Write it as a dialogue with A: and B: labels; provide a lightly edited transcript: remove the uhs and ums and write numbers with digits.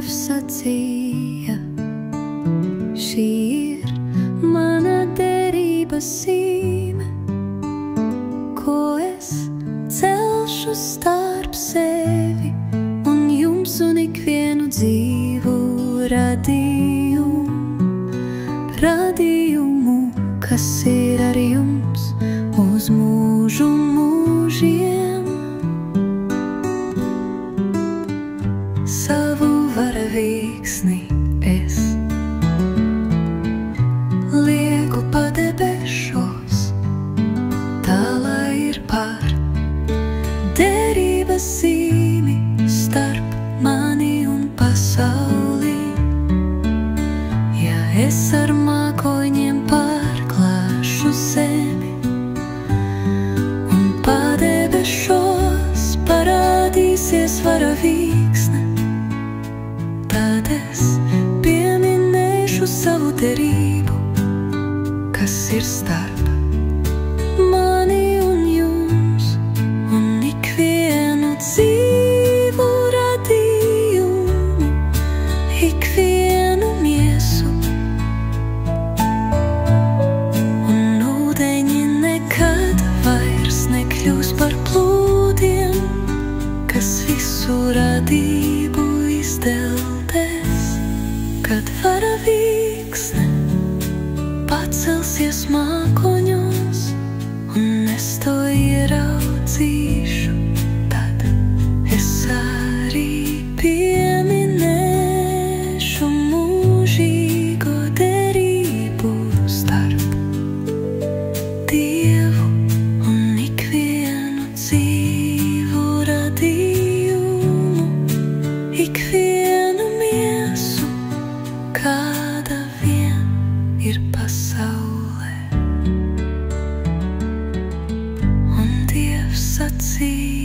A: Dievs sacīja, šī ir mana derības zīme, ko es celšu starp sevi un jums un ikvienu dzīvu radījumu, kas ir ar jums uz mūžu mūžiem. Savu varavīksni es lieku pa debešos, tā lai ir par derības zīmi starp mani un pasauli. Ja es ar mākoņiem pārklāšu zemi un pa debešos parādīsies varavīksne, tad es pieminēšu savu derību, kas ir starp mani un jums un ikvienu dzīvu radījumu, ikvienu miesu. Un ūdeņi nekad vairs nekļūs par plūdiem, kas visu radību izdeldēs, kad varavīksne pacelsies mākoņos un es to ieraudzīšu, tad es arī pieminēšu mūžīgo derību starp Dievu un ikvienu dzīvu radījumu, ikvienu miesu, kāda vien ir pasaulē. Un Dievs sacīja,